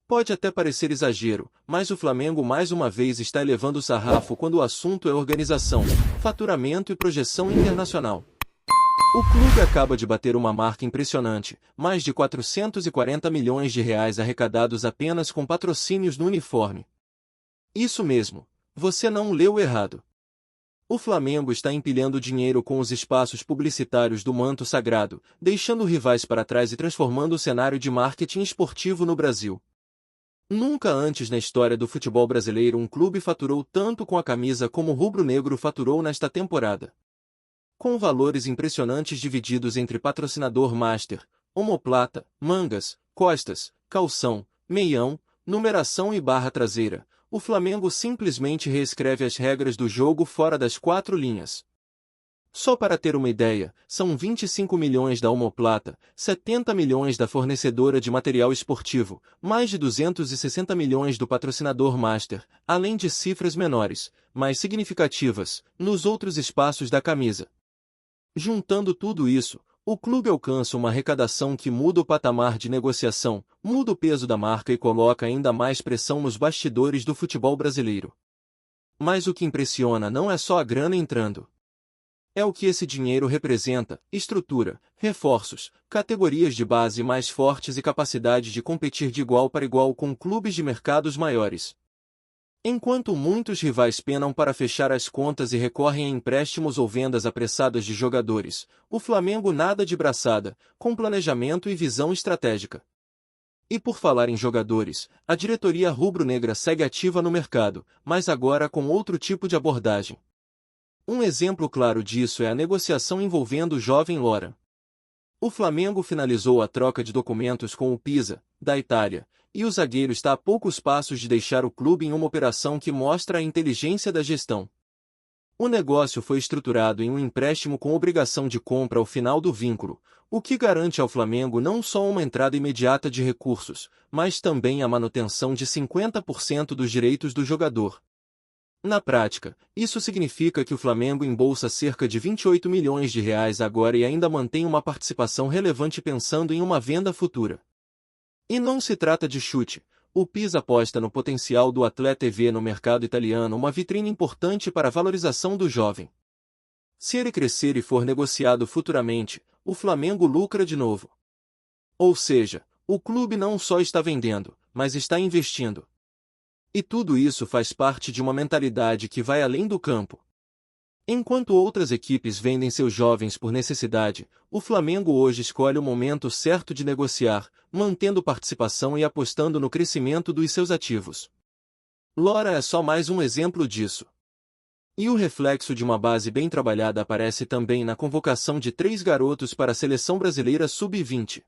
Pode até parecer exagero, mas o Flamengo mais uma vez está elevando o sarrafo quando o assunto é organização, faturamento e projeção internacional. O clube acaba de bater uma marca impressionante, mais de 440 milhões de reais arrecadados apenas com patrocínios no uniforme. Isso mesmo, você não leu errado. O Flamengo está empilhando dinheiro com os espaços publicitários do manto sagrado, deixando rivais para trás e transformando o cenário de marketing esportivo no Brasil. Nunca antes na história do futebol brasileiro um clube faturou tanto com a camisa como o rubro-negro faturou nesta temporada. Com valores impressionantes divididos entre patrocinador master, omoplata, mangas, costas, calção, meião, numeração e barra traseira, o Flamengo simplesmente reescreve as regras do jogo fora das quatro linhas. Só para ter uma ideia, são 25 milhões da omoplata, 70 milhões da fornecedora de material esportivo, mais de 260 milhões do patrocinador master, além de cifras menores, mas significativas, nos outros espaços da camisa. Juntando tudo isso, o clube alcança uma arrecadação que muda o patamar de negociação, muda o peso da marca e coloca ainda mais pressão nos bastidores do futebol brasileiro. Mas o que impressiona não é só a grana entrando. É o que esse dinheiro representa: estrutura, reforços, categorias de base mais fortes e capacidade de competir de igual para igual com clubes de mercados maiores. Enquanto muitos rivais penam para fechar as contas e recorrem a empréstimos ou vendas apressadas de jogadores, o Flamengo nada de braçada, com planejamento e visão estratégica. E por falar em jogadores, a diretoria rubro-negra segue ativa no mercado, mas agora com outro tipo de abordagem. Um exemplo claro disso é a negociação envolvendo o jovem Loran. O Flamengo finalizou a troca de documentos com o Pisa, da Itália, e o zagueiro está a poucos passos de deixar o clube em uma operação que mostra a inteligência da gestão. O negócio foi estruturado em um empréstimo com obrigação de compra ao final do vínculo, o que garante ao Flamengo não só uma entrada imediata de recursos, mas também a manutenção de 50% dos direitos do jogador. Na prática, isso significa que o Flamengo embolsa cerca de 28 milhões de reais agora e ainda mantém uma participação relevante pensando em uma venda futura. E não se trata de chute. O Pisa aposta no potencial do atleta e vê no mercado italiano uma vitrine importante para a valorização do jovem. Se ele crescer e for negociado futuramente, o Flamengo lucra de novo. Ou seja, o clube não só está vendendo, mas está investindo. E tudo isso faz parte de uma mentalidade que vai além do campo. Enquanto outras equipes vendem seus jovens por necessidade, o Flamengo hoje escolhe o momento certo de negociar, mantendo participação e apostando no crescimento dos seus ativos. Lora é só mais um exemplo disso. E o reflexo de uma base bem trabalhada aparece também na convocação de 3 garotos para a seleção brasileira sub-20.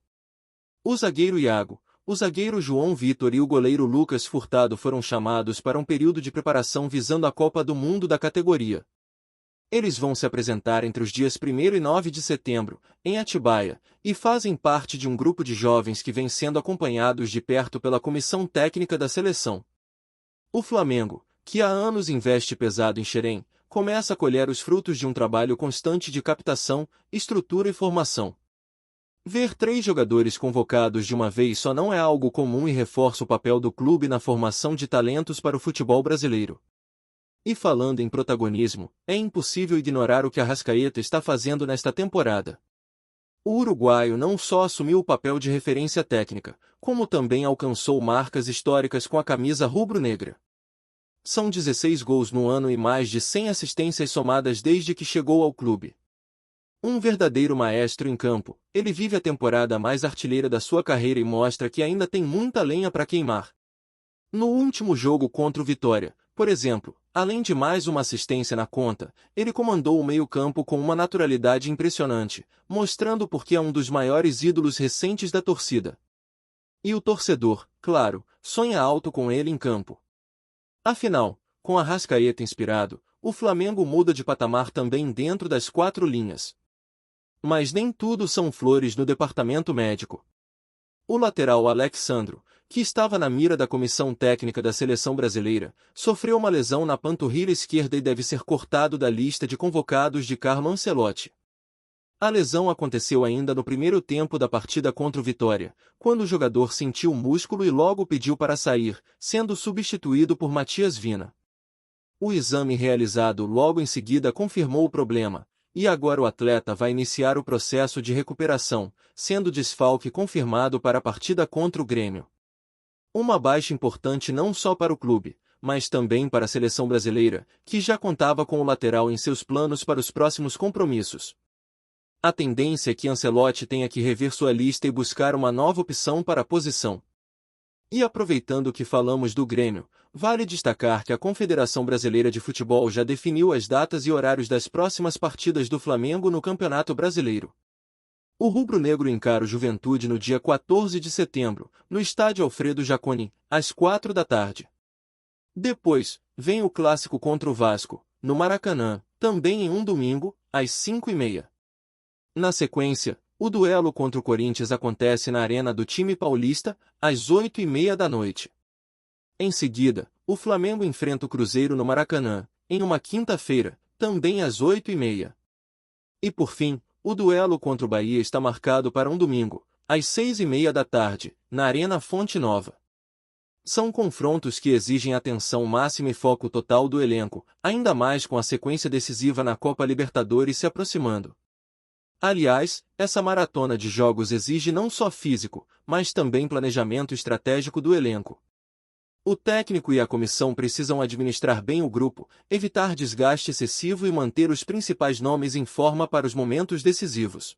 O zagueiro Iago, o zagueiro João Vitor e o goleiro Lucas Furtado foram chamados para um período de preparação visando a Copa do Mundo da categoria. Eles vão se apresentar entre os dias 1º e 9 de setembro, em Atibaia, e fazem parte de um grupo de jovens que vem sendo acompanhados de perto pela comissão técnica da seleção. O Flamengo, que há anos investe pesado em Xerém, começa a colher os frutos de um trabalho constante de captação, estrutura e formação. Ver 3 jogadores convocados de uma vez só não é algo comum e reforça o papel do clube na formação de talentos para o futebol brasileiro. E falando em protagonismo, é impossível ignorar o que Arrascaeta está fazendo nesta temporada. O uruguaio não só assumiu o papel de referência técnica, como também alcançou marcas históricas com a camisa rubro-negra. São 16 gols no ano e mais de 100 assistências somadas desde que chegou ao clube. Um verdadeiro maestro em campo, ele vive a temporada mais artilheira da sua carreira e mostra que ainda tem muita lenha para queimar. No último jogo contra o Vitória, por exemplo, além de mais uma assistência na conta, ele comandou o meio-campo com uma naturalidade impressionante, mostrando por que é um dos maiores ídolos recentes da torcida. E o torcedor, claro, sonha alto com ele em campo. Afinal, com Arrascaeta inspirado, o Flamengo muda de patamar também dentro das 4 linhas. Mas nem tudo são flores no departamento médico. O lateral Alexandro, que estava na mira da comissão técnica da seleção brasileira, sofreu uma lesão na panturrilha esquerda e deve ser cortado da lista de convocados de Carlo Ancelotti. A lesão aconteceu ainda no primeiro tempo da partida contra o Vitória, quando o jogador sentiu o músculo e logo pediu para sair, sendo substituído por Matias Vina. O exame realizado logo em seguida confirmou o problema, e agora o atleta vai iniciar o processo de recuperação, sendo desfalque confirmado para a partida contra o Grêmio. Uma baixa importante não só para o clube, mas também para a seleção brasileira, que já contava com o lateral em seus planos para os próximos compromissos. A tendência é que Ancelotti tenha que rever sua lista e buscar uma nova opção para a posição. E aproveitando que falamos do Grêmio, vale destacar que a Confederação Brasileira de Futebol já definiu as datas e horários das próximas partidas do Flamengo no Campeonato Brasileiro. O rubro-negro encara o Juventude no dia 14 de setembro, no estádio Alfredo Jaconi, às 4 da tarde. Depois, vem o clássico contra o Vasco, no Maracanã, também em um domingo, às 5h30. Na sequência, o duelo contra o Corinthians acontece na Arena do time paulista, às 8h30 da noite. Em seguida, o Flamengo enfrenta o Cruzeiro no Maracanã, em uma quinta-feira, também às 8h30. E por fim, o duelo contra o Bahia está marcado para um domingo, às 6h30 da tarde, na Arena Fonte Nova. São confrontos que exigem atenção máxima e foco total do elenco, ainda mais com a sequência decisiva na Copa Libertadores se aproximando. Aliás, essa maratona de jogos exige não só físico, mas também planejamento estratégico do elenco. O técnico e a comissão precisam administrar bem o grupo, evitar desgaste excessivo e manter os principais nomes em forma para os momentos decisivos.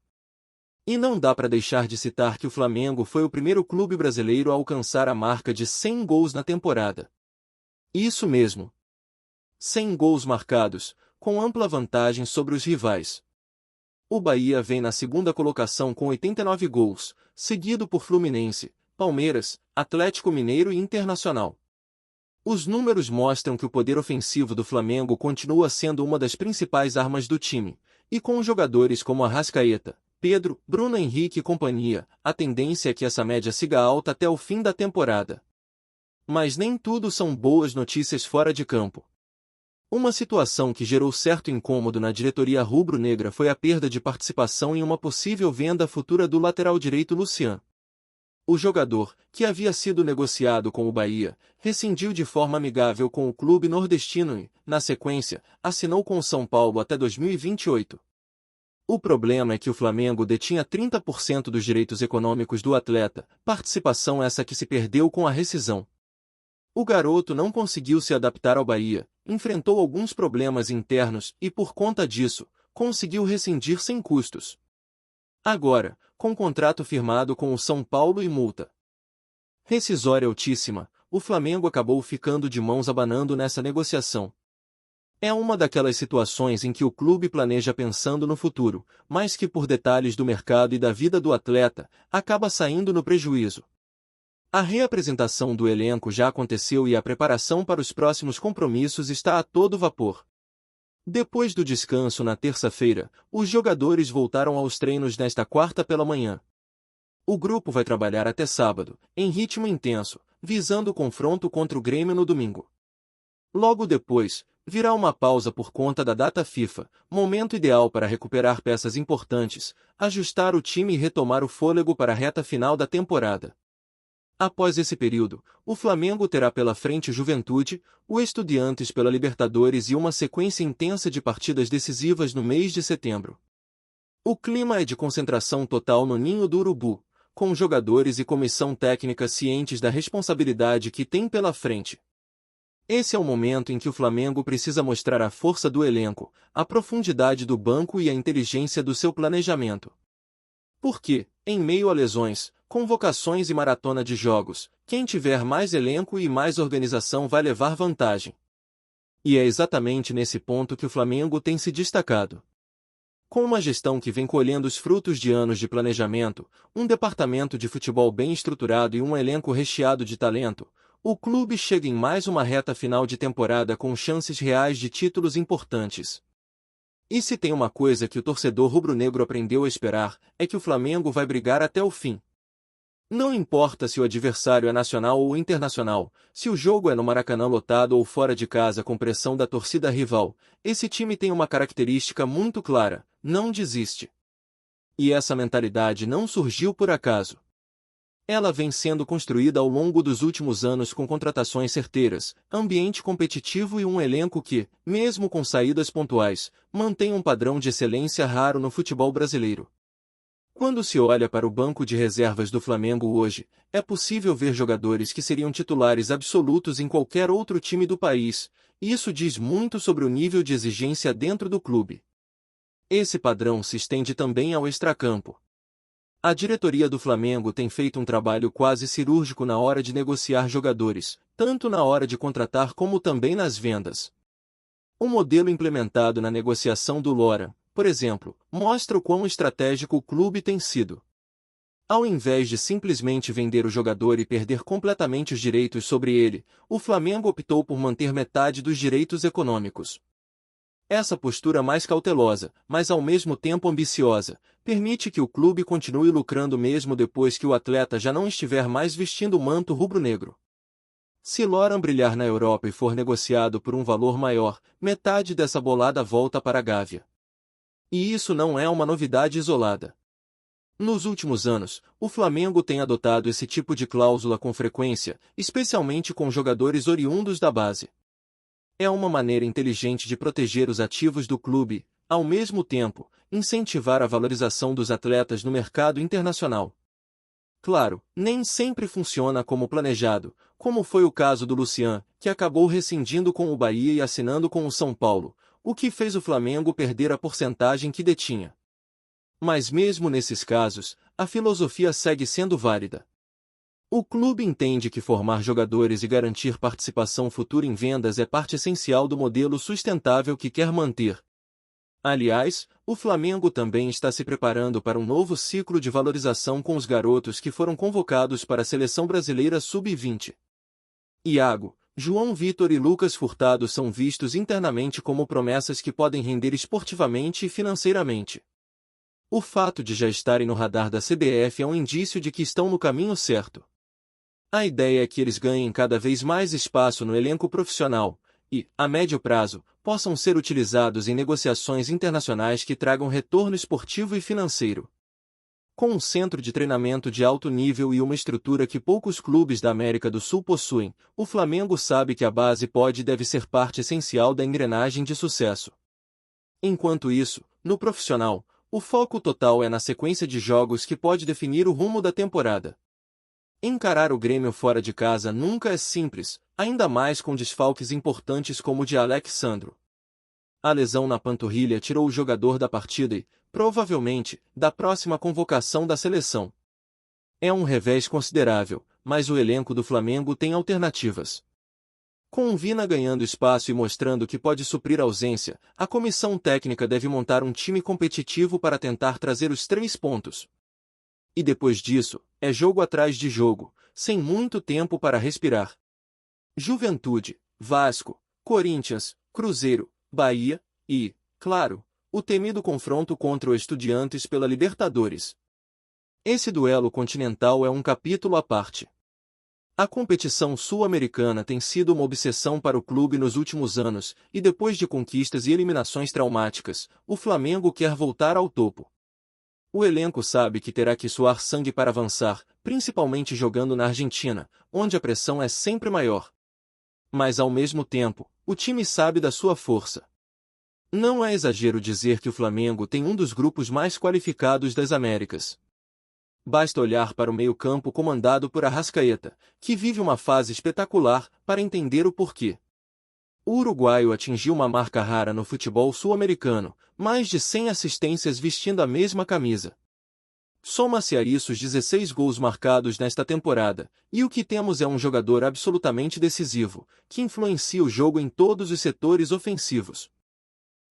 E não dá para deixar de citar que o Flamengo foi o primeiro clube brasileiro a alcançar a marca de 100 gols na temporada. Isso mesmo. 100 gols marcados, com ampla vantagem sobre os rivais. O Bahia vem na segunda colocação com 89 gols, seguido por Fluminense, Palmeiras, Atlético Mineiro e Internacional. Os números mostram que o poder ofensivo do Flamengo continua sendo uma das principais armas do time, e com jogadores como Arrascaeta, Pedro, Bruno Henrique e companhia, a tendência é que essa média siga alta até o fim da temporada. Mas nem tudo são boas notícias fora de campo. Uma situação que gerou certo incômodo na diretoria rubro-negra foi a perda de participação em uma possível venda futura do lateral direito Lucian. O jogador, que havia sido negociado com o Bahia, rescindiu de forma amigável com o clube nordestino e, na sequência, assinou com o São Paulo até 2028. O problema é que o Flamengo detinha 30% dos direitos econômicos do atleta, participação essa que se perdeu com a rescisão. O garoto não conseguiu se adaptar ao Bahia, enfrentou alguns problemas internos e, por conta disso, conseguiu rescindir sem custos. Agora, com contrato firmado com o São Paulo e multa rescisória altíssima, o Flamengo acabou ficando de mãos abanando nessa negociação. É uma daquelas situações em que o clube planeja pensando no futuro, mas que por detalhes do mercado e da vida do atleta, acaba saindo no prejuízo. A reapresentação do elenco já aconteceu e a preparação para os próximos compromissos está a todo vapor. Depois do descanso na terça-feira, os jogadores voltaram aos treinos nesta quarta pela manhã. O grupo vai trabalhar até sábado, em ritmo intenso, visando o confronto contra o Grêmio no domingo. Logo depois, virá uma pausa por conta da data FIFA, momento ideal para recuperar peças importantes, ajustar o time e retomar o fôlego para a reta final da temporada. Após esse período, o Flamengo terá pela frente o Juventude, o Estudiantes pela Libertadores e uma sequência intensa de partidas decisivas no mês de setembro. O clima é de concentração total no Ninho do Urubu, com jogadores e comissão técnica cientes da responsabilidade que tem pela frente. Esse é o momento em que o Flamengo precisa mostrar a força do elenco, a profundidade do banco e a inteligência do seu planejamento. Porque, em meio a lesões, convocações e maratona de jogos, quem tiver mais elenco e mais organização vai levar vantagem. E é exatamente nesse ponto que o Flamengo tem se destacado. Com uma gestão que vem colhendo os frutos de anos de planejamento, um departamento de futebol bem estruturado e um elenco recheado de talento, o clube chega em mais uma reta final de temporada com chances reais de títulos importantes. E se tem uma coisa que o torcedor rubro-negro aprendeu a esperar, é que o Flamengo vai brigar até o fim. Não importa se o adversário é nacional ou internacional, se o jogo é no Maracanã lotado ou fora de casa com pressão da torcida rival, esse time tem uma característica muito clara: não desiste. E essa mentalidade não surgiu por acaso. Ela vem sendo construída ao longo dos últimos anos com contratações certeiras, ambiente competitivo e um elenco que, mesmo com saídas pontuais, mantém um padrão de excelência raro no futebol brasileiro. Quando se olha para o banco de reservas do Flamengo hoje, é possível ver jogadores que seriam titulares absolutos em qualquer outro time do país, e isso diz muito sobre o nível de exigência dentro do clube. Esse padrão se estende também ao extracampo. A diretoria do Flamengo tem feito um trabalho quase cirúrgico na hora de negociar jogadores, tanto na hora de contratar como também nas vendas. O modelo implementado na negociação do Lora, por exemplo, mostra o quão estratégico o clube tem sido. Ao invés de simplesmente vender o jogador e perder completamente os direitos sobre ele, o Flamengo optou por manter metade dos direitos econômicos. Essa postura mais cautelosa, mas ao mesmo tempo ambiciosa, permite que o clube continue lucrando mesmo depois que o atleta já não estiver mais vestindo o manto rubro-negro. Se Loran brilhar na Europa e for negociado por um valor maior, metade dessa bolada volta para a Gávea. E isso não é uma novidade isolada. Nos últimos anos, o Flamengo tem adotado esse tipo de cláusula com frequência, especialmente com jogadores oriundos da base. É uma maneira inteligente de proteger os ativos do clube, ao mesmo tempo, incentivar a valorização dos atletas no mercado internacional. Claro, nem sempre funciona como planejado, como foi o caso do Lucian, que acabou rescindindo com o Bahia e assinando com o São Paulo, o que fez o Flamengo perder a porcentagem que detinha. Mas mesmo nesses casos, a filosofia segue sendo válida. O clube entende que formar jogadores e garantir participação futura em vendas é parte essencial do modelo sustentável que quer manter. Aliás, o Flamengo também está se preparando para um novo ciclo de valorização com os garotos que foram convocados para a Seleção Brasileira Sub-20. Iago, João Vitor e Lucas Furtado são vistos internamente como promessas que podem render esportivamente e financeiramente. O fato de já estarem no radar da CBF é um indício de que estão no caminho certo. A ideia é que eles ganhem cada vez mais espaço no elenco profissional e, a médio prazo, possam ser utilizados em negociações internacionais que tragam retorno esportivo e financeiro. Com um centro de treinamento de alto nível e uma estrutura que poucos clubes da América do Sul possuem, o Flamengo sabe que a base pode e deve ser parte essencial da engrenagem de sucesso. Enquanto isso, no profissional, o foco total é na sequência de jogos que pode definir o rumo da temporada. Encarar o Grêmio fora de casa nunca é simples, ainda mais com desfalques importantes como o de Alex Sandro. A lesão na panturrilha tirou o jogador da partida e, provavelmente, da próxima convocação da seleção. É um revés considerável, mas o elenco do Flamengo tem alternativas. Com o Vina ganhando espaço e mostrando que pode suprir a ausência, a comissão técnica deve montar um time competitivo para tentar trazer os 3 pontos. E depois disso, é jogo atrás de jogo, sem muito tempo para respirar. Juventude, Vasco, Corinthians, Cruzeiro, Bahia e, claro, o temido confronto contra o Estudiantes pela Libertadores. Esse duelo continental é um capítulo à parte. A competição sul-americana tem sido uma obsessão para o clube nos últimos anos, e depois de conquistas e eliminações traumáticas, o Flamengo quer voltar ao topo. O elenco sabe que terá que suar sangue para avançar, principalmente jogando na Argentina, onde a pressão é sempre maior. Mas ao mesmo tempo, o time sabe da sua força. Não é exagero dizer que o Flamengo tem um dos grupos mais qualificados das Américas. Basta olhar para o meio-campo comandado por Arrascaeta, que vive uma fase espetacular, para entender o porquê. O uruguaio atingiu uma marca rara no futebol sul-americano, mais de 100 assistências vestindo a mesma camisa. Soma-se a isso os 16 gols marcados nesta temporada, e o que temos é um jogador absolutamente decisivo, que influencia o jogo em todos os setores ofensivos.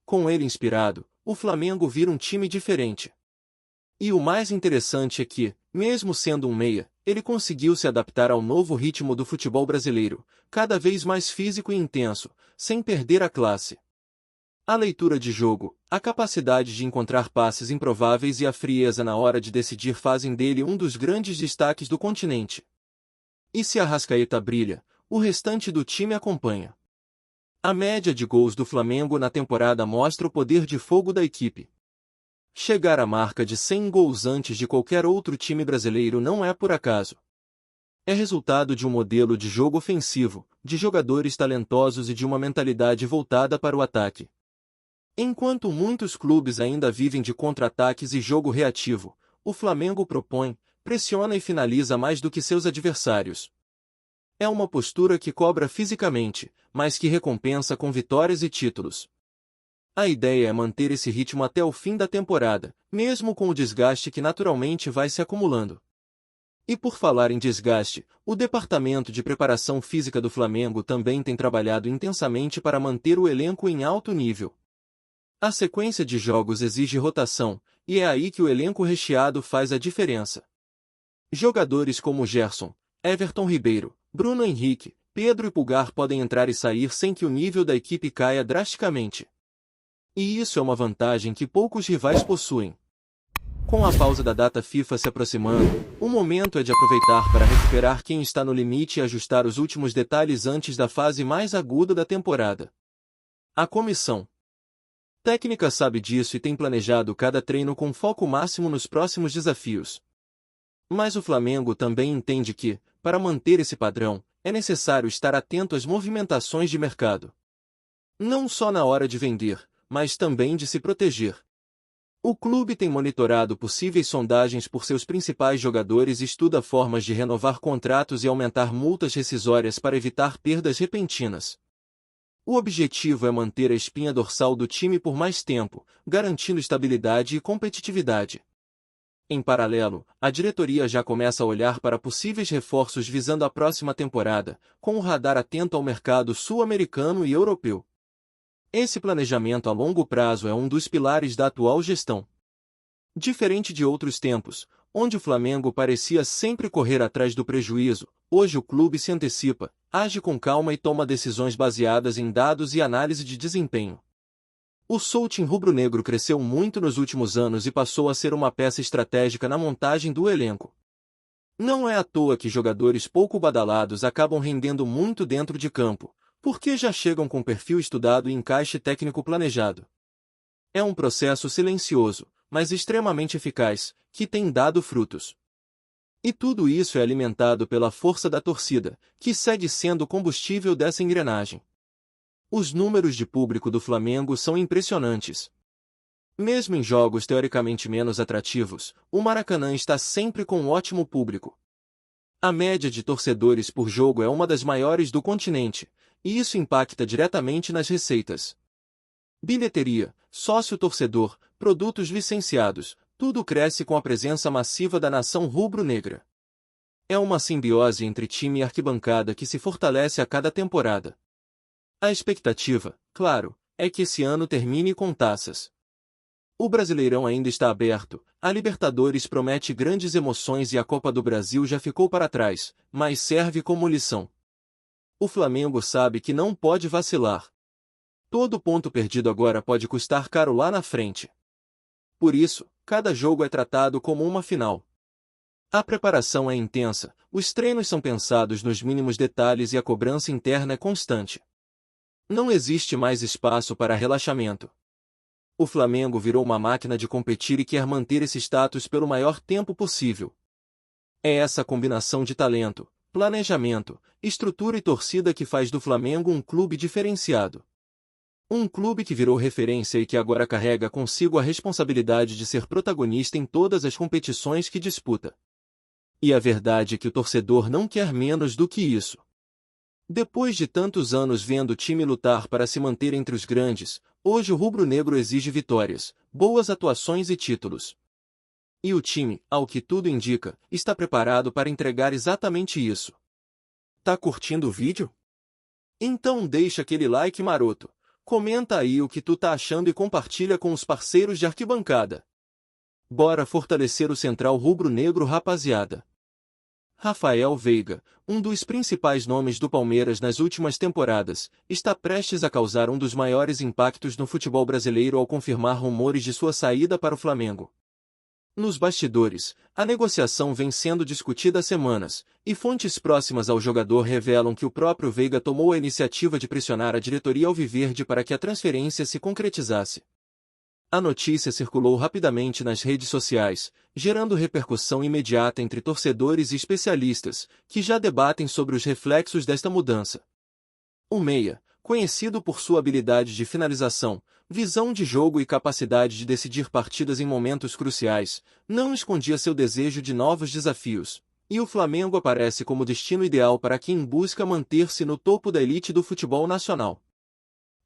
Com ele inspirado, o Flamengo vira um time diferente. E o mais interessante é que, mesmo sendo um meia, ele conseguiu se adaptar ao novo ritmo do futebol brasileiro, cada vez mais físico e intenso, sem perder a classe. A leitura de jogo, a capacidade de encontrar passes improváveis e a frieza na hora de decidir fazem dele um dos grandes destaques do continente. E se Arrascaeta brilha, o restante do time acompanha. A média de gols do Flamengo na temporada mostra o poder de fogo da equipe. Chegar à marca de 100 gols antes de qualquer outro time brasileiro não é por acaso. É resultado de um modelo de jogo ofensivo, de jogadores talentosos e de uma mentalidade voltada para o ataque. Enquanto muitos clubes ainda vivem de contra-ataques e jogo reativo, o Flamengo propõe, pressiona e finaliza mais do que seus adversários. É uma postura que cobra fisicamente, mas que recompensa com vitórias e títulos. A ideia é manter esse ritmo até o fim da temporada, mesmo com o desgaste que naturalmente vai se acumulando. E por falar em desgaste, o departamento de preparação física do Flamengo também tem trabalhado intensamente para manter o elenco em alto nível. A sequência de jogos exige rotação, e é aí que o elenco recheado faz a diferença. Jogadores como Gerson, Everton Ribeiro, Bruno Henrique, Pedro e Pulgar podem entrar e sair sem que o nível da equipe caia drasticamente. E isso é uma vantagem que poucos rivais possuem. Com a pausa da data FIFA se aproximando, o momento é de aproveitar para recuperar quem está no limite e ajustar os últimos detalhes antes da fase mais aguda da temporada. A comissão técnica sabe disso e tem planejado cada treino com foco máximo nos próximos desafios. Mas o Flamengo também entende que, para manter esse padrão, é necessário estar atento às movimentações de mercado. Não só na hora de vender, mas também de se proteger. O clube tem monitorado possíveis sondagens por seus principais jogadores e estuda formas de renovar contratos e aumentar multas rescisórias para evitar perdas repentinas. O objetivo é manter a espinha dorsal do time por mais tempo, garantindo estabilidade e competitividade. Em paralelo, a diretoria já começa a olhar para possíveis reforços visando a próxima temporada, com o radar atento ao mercado sul-americano e europeu. Esse planejamento a longo prazo é um dos pilares da atual gestão. Diferente de outros tempos, onde o Flamengo parecia sempre correr atrás do prejuízo, hoje o clube se antecipa, age com calma e toma decisões baseadas em dados e análise de desempenho. O Souting rubro-negro cresceu muito nos últimos anos e passou a ser uma peça estratégica na montagem do elenco. Não é à toa que jogadores pouco badalados acabam rendendo muito dentro de campo, porque já chegam com perfil estudado e encaixe técnico planejado. É um processo silencioso, mas extremamente eficaz, que tem dado frutos. E tudo isso é alimentado pela força da torcida, que segue sendo o combustível dessa engrenagem. Os números de público do Flamengo são impressionantes. Mesmo em jogos teoricamente menos atrativos, o Maracanã está sempre com um ótimo público. A média de torcedores por jogo é uma das maiores do continente, e isso impacta diretamente nas receitas. Bilheteria, sócio-torcedor, produtos licenciados, tudo cresce com a presença massiva da nação rubro-negra. É uma simbiose entre time e arquibancada que se fortalece a cada temporada. A expectativa, claro, é que esse ano termine com taças. O Brasileirão ainda está aberto, a Libertadores promete grandes emoções e a Copa do Brasil já ficou para trás, mas serve como lição. O Flamengo sabe que não pode vacilar. Todo ponto perdido agora pode custar caro lá na frente. Por isso, cada jogo é tratado como uma final. A preparação é intensa, os treinos são pensados nos mínimos detalhes e a cobrança interna é constante. Não existe mais espaço para relaxamento. O Flamengo virou uma máquina de competir e quer manter esse status pelo maior tempo possível. É essa combinação de talento, planejamento, estrutura e torcida que faz do Flamengo um clube diferenciado. Um clube que virou referência e que agora carrega consigo a responsabilidade de ser protagonista em todas as competições que disputa. E a verdade é que o torcedor não quer menos do que isso. Depois de tantos anos vendo o time lutar para se manter entre os grandes, hoje o rubro-negro exige vitórias, boas atuações e títulos. E o time, ao que tudo indica, está preparado para entregar exatamente isso. Tá curtindo o vídeo? Então deixa aquele like maroto, comenta aí o que tu tá achando e compartilha com os parceiros de arquibancada. Bora fortalecer o Central Rubro-Negro, rapaziada. Rafael Veiga, um dos principais nomes do Palmeiras nas últimas temporadas, está prestes a causar um dos maiores impactos no futebol brasileiro ao confirmar rumores de sua saída para o Flamengo. Nos bastidores, a negociação vem sendo discutida há semanas, e fontes próximas ao jogador revelam que o próprio Veiga tomou a iniciativa de pressionar a diretoria alviverde para que a transferência se concretizasse. A notícia circulou rapidamente nas redes sociais, gerando repercussão imediata entre torcedores e especialistas, que já debatem sobre os reflexos desta mudança. O meia, conhecido por sua habilidade de finalização, visão de jogo e capacidade de decidir partidas em momentos cruciais, não escondia seu desejo de novos desafios, e o Flamengo aparece como destino ideal para quem busca manter-se no topo da elite do futebol nacional.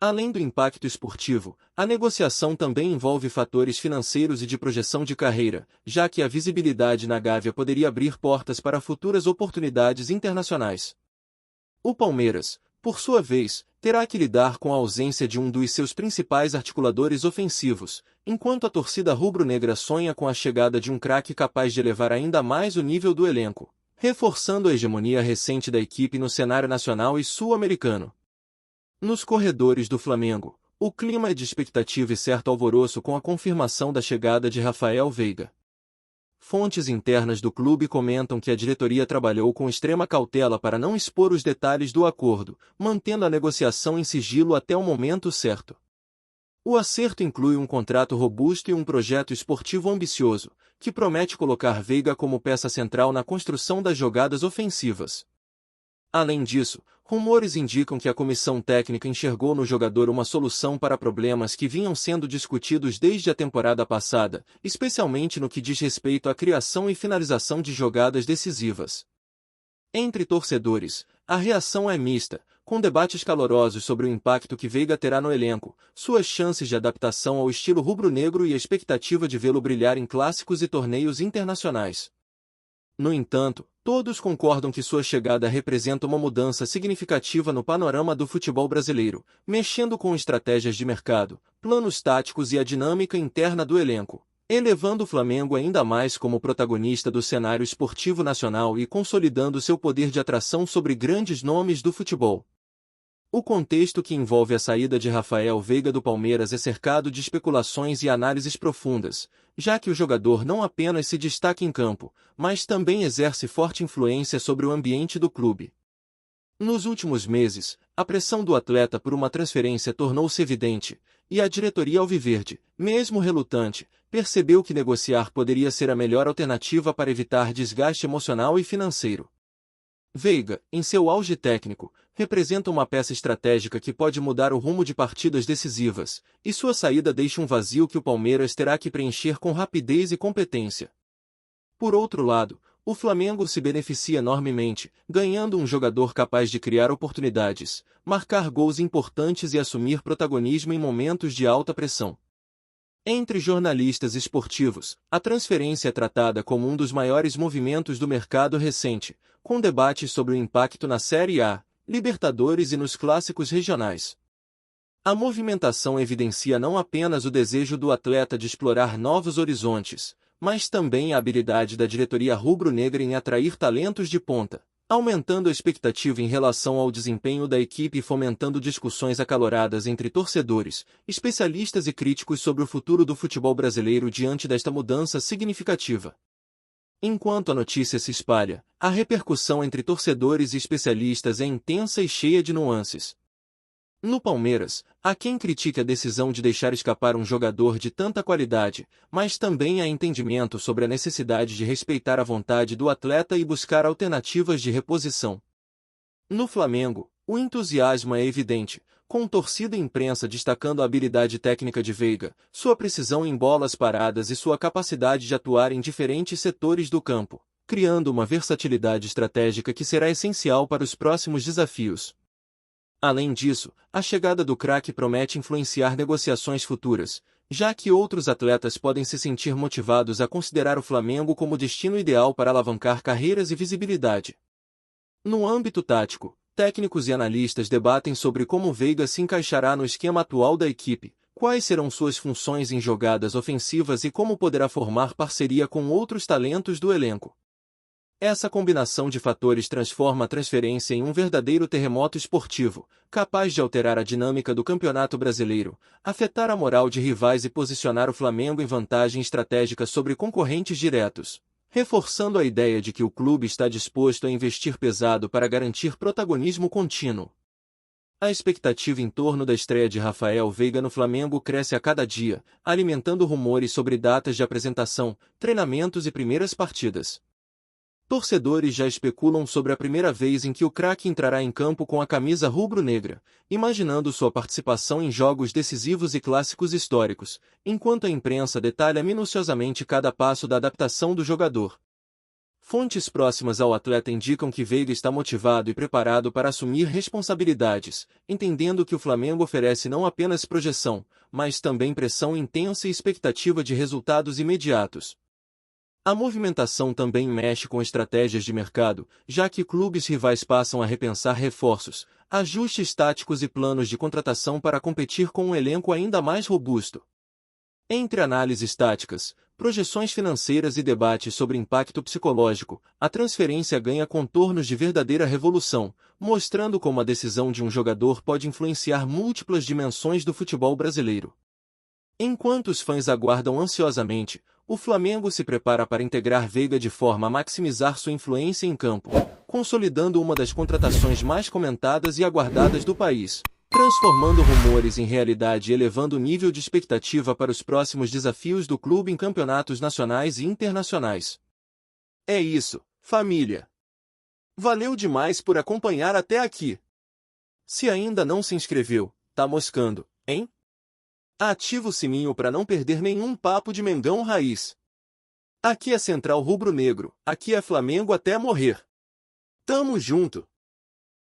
Além do impacto esportivo, a negociação também envolve fatores financeiros e de projeção de carreira, já que a visibilidade na Gávea poderia abrir portas para futuras oportunidades internacionais. O Palmeiras, por sua vez, terá que lidar com a ausência de um dos seus principais articuladores ofensivos, enquanto a torcida rubro-negra sonha com a chegada de um craque capaz de elevar ainda mais o nível do elenco, reforçando a hegemonia recente da equipe no cenário nacional e sul-americano. Nos corredores do Flamengo, o clima é de expectativa e certo alvoroço com a confirmação da chegada de Rafael Veiga. Fontes internas do clube comentam que a diretoria trabalhou com extrema cautela para não expor os detalhes do acordo, mantendo a negociação em sigilo até o momento certo. O acerto inclui um contrato robusto e um projeto esportivo ambicioso, que promete colocar Veiga como peça central na construção das jogadas ofensivas. Além disso, rumores indicam que a comissão técnica enxergou no jogador uma solução para problemas que vinham sendo discutidos desde a temporada passada, especialmente no que diz respeito à criação e finalização de jogadas decisivas. Entre torcedores, a reação é mista, com debates calorosos sobre o impacto que Veiga terá no elenco, suas chances de adaptação ao estilo rubro-negro e a expectativa de vê-lo brilhar em clássicos e torneios internacionais. No entanto, todos concordam que sua chegada representa uma mudança significativa no panorama do futebol brasileiro, mexendo com estratégias de mercado, planos táticos e a dinâmica interna do elenco, elevando o Flamengo ainda mais como protagonista do cenário esportivo nacional e consolidando seu poder de atração sobre grandes nomes do futebol. O contexto que envolve a saída de Rafael Veiga do Palmeiras é cercado de especulações e análises profundas, já que o jogador não apenas se destaca em campo, mas também exerce forte influência sobre o ambiente do clube. Nos últimos meses, a pressão do atleta por uma transferência tornou-se evidente, e a diretoria alviverde, mesmo relutante, percebeu que negociar poderia ser a melhor alternativa para evitar desgaste emocional e financeiro. Veiga, em seu auge técnico, representa uma peça estratégica que pode mudar o rumo de partidas decisivas, e sua saída deixa um vazio que o Palmeiras terá que preencher com rapidez e competência. Por outro lado, o Flamengo se beneficia enormemente, ganhando um jogador capaz de criar oportunidades, marcar gols importantes e assumir protagonismo em momentos de alta pressão. Entre jornalistas esportivos, a transferência é tratada como um dos maiores movimentos do mercado recente, com debates sobre o impacto na Série A, Libertadores e nos clássicos regionais. A movimentação evidencia não apenas o desejo do atleta de explorar novos horizontes, mas também a habilidade da diretoria rubro-negra em atrair talentos de ponta, aumentando a expectativa em relação ao desempenho da equipe e fomentando discussões acaloradas entre torcedores, especialistas e críticos sobre o futuro do futebol brasileiro diante desta mudança significativa. Enquanto a notícia se espalha, a repercussão entre torcedores e especialistas é intensa e cheia de nuances. No Palmeiras, há quem critique a decisão de deixar escapar um jogador de tanta qualidade, mas também há entendimento sobre a necessidade de respeitar a vontade do atleta e buscar alternativas de reposição. No Flamengo, o entusiasmo é evidente, com torcida e imprensa destacando a habilidade técnica de Veiga, sua precisão em bolas paradas e sua capacidade de atuar em diferentes setores do campo, criando uma versatilidade estratégica que será essencial para os próximos desafios. Além disso, a chegada do craque promete influenciar negociações futuras, já que outros atletas podem se sentir motivados a considerar o Flamengo como destino ideal para alavancar carreiras e visibilidade. No âmbito tático, técnicos e analistas debatem sobre como Veiga se encaixará no esquema atual da equipe, quais serão suas funções em jogadas ofensivas e como poderá formar parceria com outros talentos do elenco. Essa combinação de fatores transforma a transferência em um verdadeiro terremoto esportivo, capaz de alterar a dinâmica do Campeonato Brasileiro, afetar a moral de rivais e posicionar o Flamengo em vantagem estratégica sobre concorrentes diretos, reforçando a ideia de que o clube está disposto a investir pesado para garantir protagonismo contínuo. A expectativa em torno da estreia de Rafael Veiga no Flamengo cresce a cada dia, alimentando rumores sobre datas de apresentação, treinamentos e primeiras partidas. Torcedores já especulam sobre a primeira vez em que o craque entrará em campo com a camisa rubro-negra, imaginando sua participação em jogos decisivos e clássicos históricos, enquanto a imprensa detalha minuciosamente cada passo da adaptação do jogador. Fontes próximas ao atleta indicam que Veiga está motivado e preparado para assumir responsabilidades, entendendo que o Flamengo oferece não apenas projeção, mas também pressão intensa e expectativa de resultados imediatos. A movimentação também mexe com estratégias de mercado, já que clubes rivais passam a repensar reforços, ajustes táticos e planos de contratação para competir com um elenco ainda mais robusto. Entre análises táticas, projeções financeiras e debates sobre impacto psicológico, a transferência ganha contornos de verdadeira revolução, mostrando como a decisão de um jogador pode influenciar múltiplas dimensões do futebol brasileiro. Enquanto os fãs aguardam ansiosamente, o Flamengo se prepara para integrar Veiga de forma a maximizar sua influência em campo, consolidando uma das contratações mais comentadas e aguardadas do país, transformando rumores em realidade e elevando o nível de expectativa para os próximos desafios do clube em campeonatos nacionais e internacionais. É isso, família! Valeu demais por acompanhar até aqui! Se ainda não se inscreveu, tá moscando, hein? Ativa o sininho para não perder nenhum papo de Mengão Raiz. Aqui é Central Rubro Negro, aqui é Flamengo até morrer. Tamo junto!